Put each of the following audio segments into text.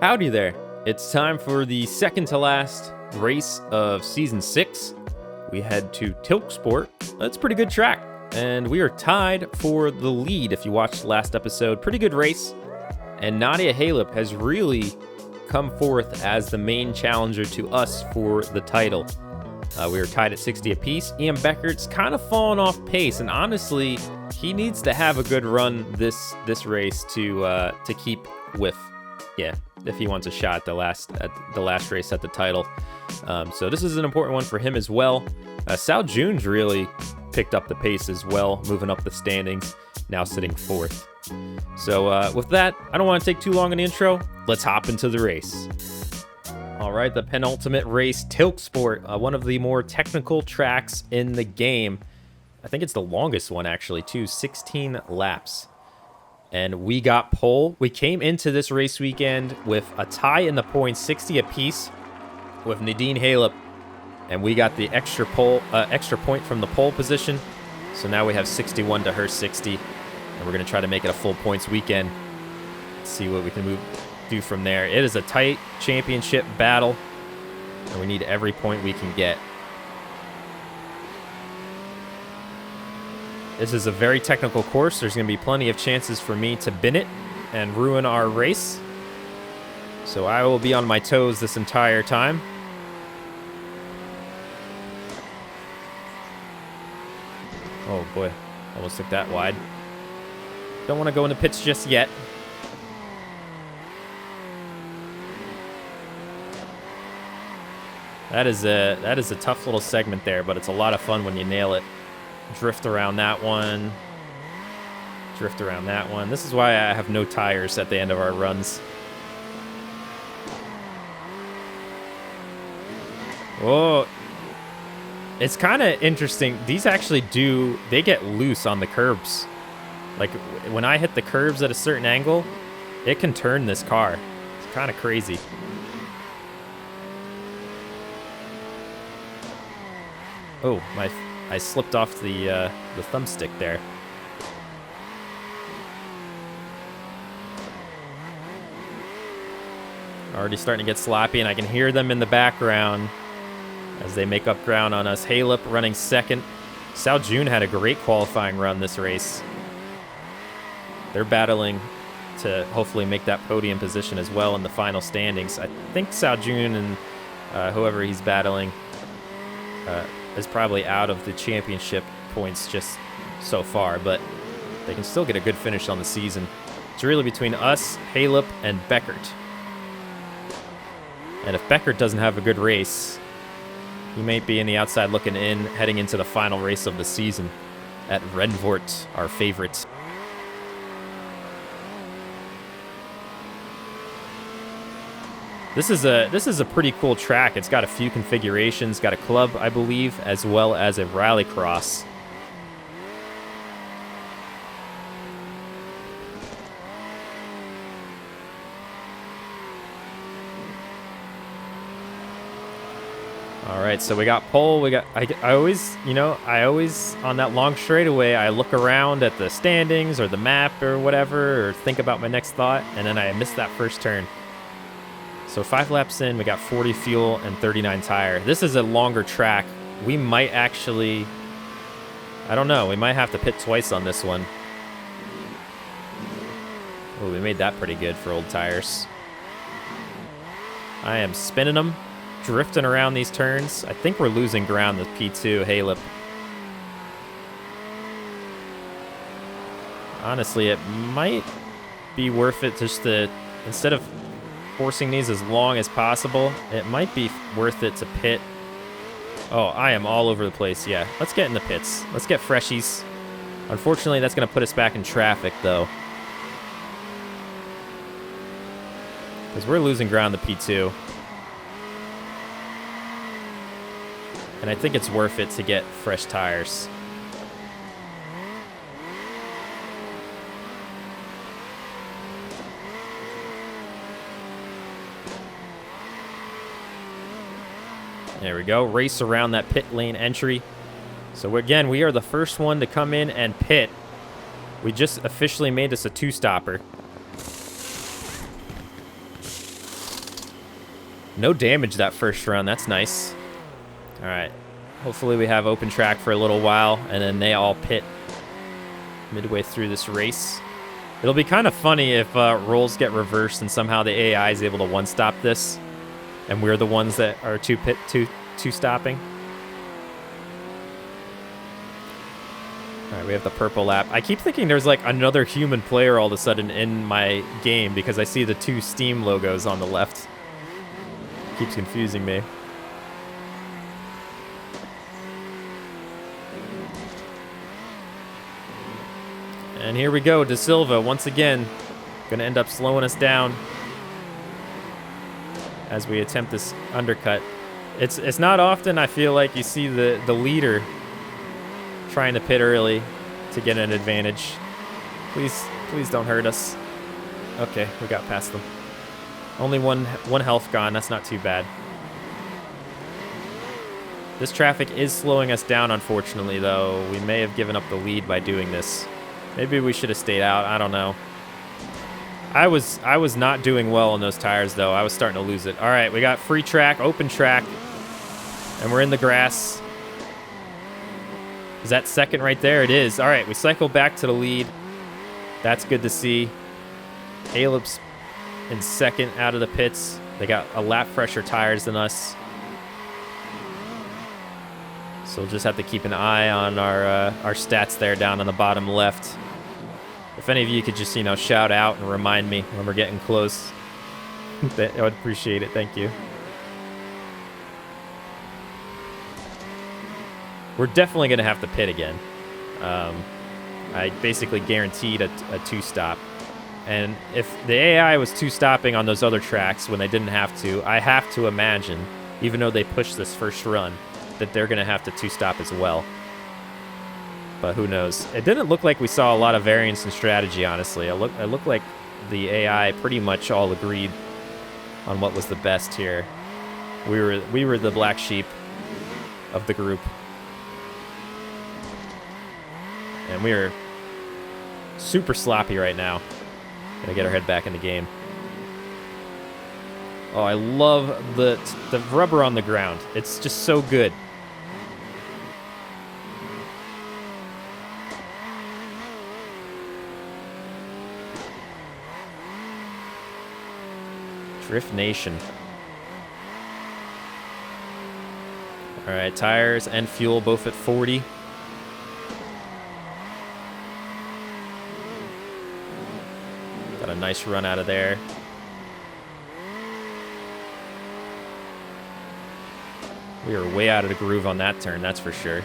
Howdy there. It's time for the second to last race of season 6. We head to Tilksport. That's a pretty good track. And we are tied for the lead if you watched last episode. Pretty good race. And Nadia Halep has really come forth as the main challenger to us for the title. We are tied at 60 apiece. Ian Beckert's kind of fallen off pace, and honestly, he needs to have a good run this race to keep with, if he wants a shot at the last race at the title. So this is an important one for him as well. Sal June's really picked up the pace as well, moving up the standings, now sitting 4th. So with that, I don't want to take too long in the intro. Let's hop into the race. All right, the penultimate race, Tilksport, one of the more technical tracks in the game. I think it's the longest one, actually, too, 16 laps. And we got pole. We came into this race weekend with a tie in the points, 60 apiece, with Nadine Halep. And we got the extra point from the pole position. So now we have 61 to her 60. And we're going to try to make it a full points weekend. Let's see what we can do from there. It is a tight championship battle, and we need every point we can get. This is a very technical course. There's going to be plenty of chances for me to bin it and ruin our race. So I will be on my toes this entire time. Oh boy, almost took that wide. Don't want to go into pits just yet. That is a tough little segment there, but it's a lot of fun when you nail it. Drift around that one. Drift around that one. This is why I have no tires at the end of our runs. Whoa. It's kind of interesting. These actually they get loose on the curbs. Like, when I hit the curbs at a certain angle, it can turn this car. It's kind of crazy. Oh, I slipped off the thumbstick there. Already starting to get sloppy, and I can hear them in the background as they make up ground on us. Halep running second. Sal June had a great qualifying run this race. They're battling to hopefully make that podium position as well in the final standings. I think Sal June and whoever he's battling is probably out of the championship points just so far, but they can still get a good finish on the season. It's really between us, Halep, and Beckert. And if Beckert doesn't have a good race, he might be in the outside looking in, heading into the final race of the season at Renvort, our favorite. This is a pretty cool track. It's got a few configurations. Got a club, I believe, as well as a rallycross. All right, so we got pole. I always on that long straightaway, I look around at the standings or the map or whatever, or think about my next thought, and then I miss that first turn. So 5 laps in, we got 40 fuel and 39 tire. This is a longer track. We might actually, I don't know, we might have to pit twice on this one. Oh, we made that pretty good for old tires. I am spinning them, drifting around these turns. I think we're losing ground with P2, Halep. Honestly, it might be worth it just to, instead of forcing these as long as possible, it might be worth it to pit. Oh, I am all over the place. Yeah, let's get in the pits. Let's get freshies. Unfortunately, that's going to put us back in traffic, though, because we're losing ground to P2. And I think it's worth it to get fresh tires. There we go. Race around that pit lane entry. So again, we are the first one to come in and pit. We just officially made this a 2-stopper. No damage that first run. That's nice. All right. Hopefully we have open track for a little while, and then they all pit midway through this race. It'll be kind of funny if roles get reversed and somehow the AI is able to one-stop this, and we're the ones that are two-stopping. All right, we have the purple lap. I keep thinking there's like another human player all of a sudden in my game because I see the 2 Steam logos on the left. Keeps confusing me. And here we go, De Silva once again gonna end up slowing us down as we attempt this undercut. It's not often I feel like you see the leader trying to pit early to get an advantage. Please don't hurt us. Okay, we got past them. Only one health gone. That's not too bad. This traffic is slowing us down, unfortunately, though. We may have given up the lead by doing this. Maybe we should have stayed out. I don't know. I was not doing well on those tires, though. I was starting to lose it. All right, we got free track, open track, and we're in the grass. Is that second right there? It is. All right, we cycle back to the lead. That's good to see. Caleb's in second out of the pits. They got a lap fresher tires than us. So we'll just have to keep an eye on our stats there down on the bottom left. If any of you could just, you know, shout out and remind me when we're getting close, I would appreciate it. Thank you. We're definitely going to have to pit again. I basically guaranteed a 2-stop. And if the AI was 2-stopping on those other tracks when they didn't have to, I have to imagine, even though they pushed this first run, that they're going to have to 2-stop as well. But who knows? It didn't look like we saw a lot of variance in strategy, honestly. It looked like the AI pretty much all agreed on what was the best here. We were the black sheep of the group. And we are super sloppy right now. Gonna get our head back in the game. Oh, I love the rubber on the ground. It's just so good. Drift Nation. All right, tires and fuel both at 40. Got a nice run out of there. We are way out of the groove on that turn, that's for sure.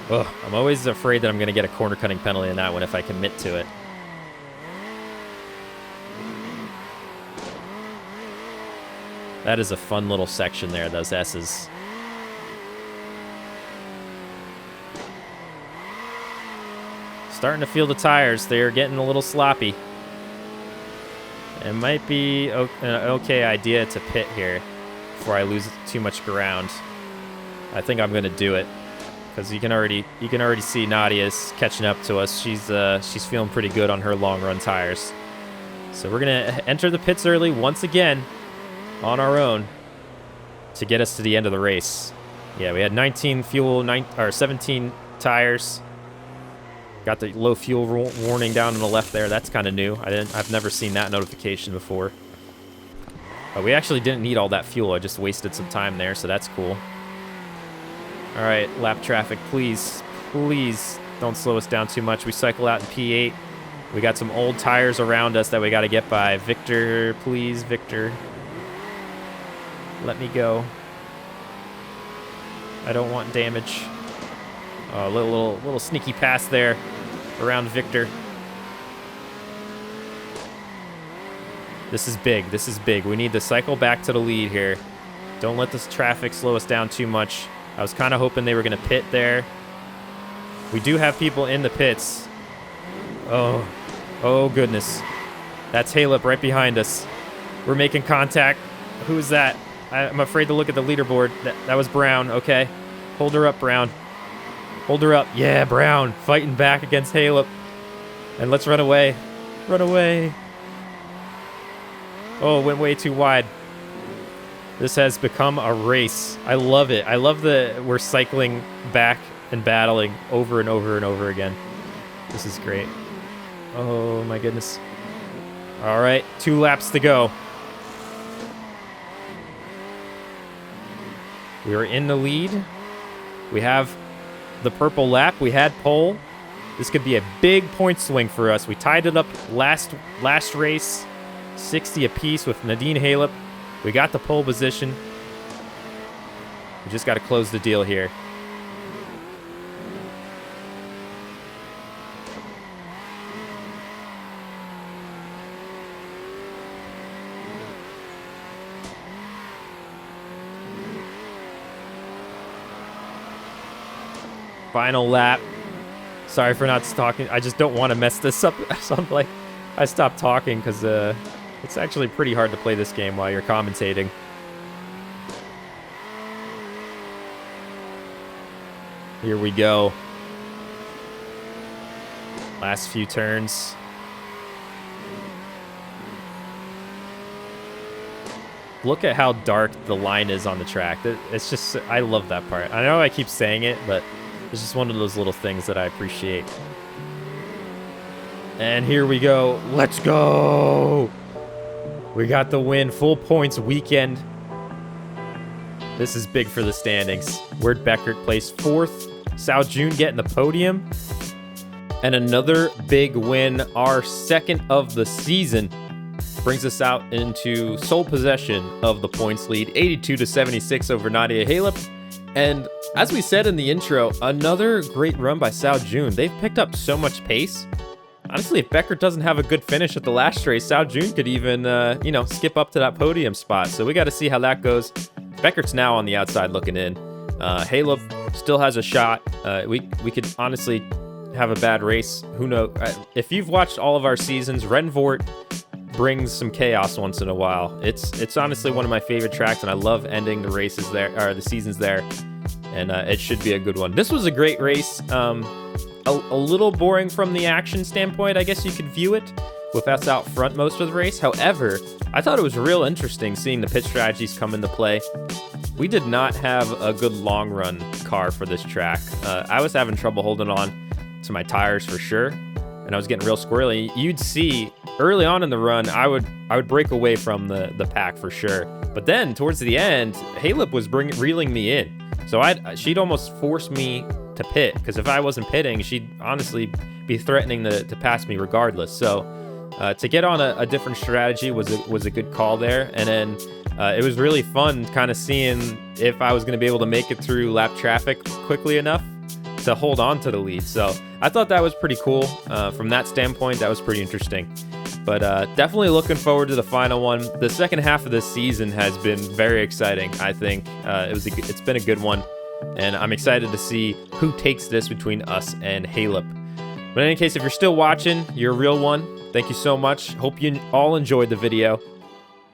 Ugh, I'm always afraid that I'm going to get a corner cutting penalty in that one if I commit to it. That is a fun little section there, those S's. Starting to feel the tires. They're getting a little sloppy. It might be an okay idea to pit here before I lose too much ground. I think I'm going to do it because you can already see Nadia's catching up to us. She's feeling pretty good on her long run tires. So we're going to enter the pits early once again on our own to get us to the end of the race. Yeah, we had 19 fuel, 17 tires. Got the low fuel warning down on the left there. That's kind of new. I've never seen that notification before. But we actually didn't need all that fuel. I just wasted some time there, so that's cool. All right, lap traffic, please don't slow us down too much. We cycle out in P8. We got some old tires around us that we got to get by. Victor, please, Victor. Let me go. I don't want damage. A little sneaky pass there around Victor. This is big. This is big. We need to cycle back to the lead here. Don't let this traffic slow us down too much. I was kind of hoping they were going to pit there. We do have people in the pits. Oh goodness. That's Halep right behind us. We're making contact. Who is that? I'm afraid to look at the leaderboard. That was Brown. Okay. Hold her up, Brown. Hold her up. Yeah, Brown fighting back against Halep. And let's run away. Run away. Oh, went way too wide. This has become a race. I love it. I love that we're cycling back and battling over and over and over again. This is great. Oh my goodness. All right, 2 laps to go. We are in the lead. We have the purple lap. We had pole. This could be a big point swing for us. We tied it up last race, 60 apiece with Nadine Halep. We got the pole position. We just got to close the deal here. Final lap. Sorry for not talking. I just don't want to mess this up. So I'm like, I stopped talking because it's actually pretty hard to play this game while you're commentating. Here we go. Last few turns. Look at how dark the line is on the track. It's just, I love that part. I know I keep saying it, but it's just one of those little things that I appreciate. And here we go. Let's go. We got the win. Full points weekend. This is big for the standings. Ward Beckert placed 4th. Sao June getting the podium. And another big win. Our 2nd of the season. Brings us out into sole possession of the points lead. 82-76 over Nadia Halep. And as we said in the intro, another great run by Sao June. They've picked up so much pace. Honestly, if Beckert doesn't have a good finish at the last race, Sao June could even, skip up to that podium spot. So we got to see how that goes. Beckert's now on the outside looking in. Halep still has a shot. We could honestly have a bad race. Who knows? If you've watched all of our seasons, Renvort brings some chaos once in a while. It's honestly one of my favorite tracks, and I love ending the races there, or the seasons there. And it should be a good one. This was a great race. A little boring from the action standpoint, I guess you could view it, with us out front most of the race. However, I thought it was real interesting seeing the pit strategies come into play. We did not have a good long run car for this track. I was having trouble holding on to my tires for sure, and I was getting real squirrely. You'd see early on in the run, I would break away from the pack for sure. But then towards the end, Halep was reeling me in. So she'd almost force me to pit, because if I wasn't pitting, she'd honestly be threatening to pass me regardless. So to get on a different strategy was a good call there. And then it was really fun kind of seeing if I was going to be able to make it through lap traffic quickly enough to hold on to the lead. So I thought that was pretty cool. From that standpoint, that was pretty interesting. But definitely looking forward to the final one. The second half of this season has been very exciting, I think. It's been a good one, and I'm excited to see who takes this between us and Halep. But in any case, if you're still watching, you're a real one. Thank you so much. Hope you all enjoyed the video.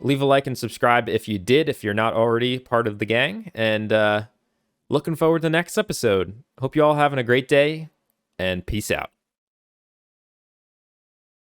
Leave a like and subscribe if you did, if you're not already part of the gang. And looking forward to the next episode. Hope you all having a great day, and peace out.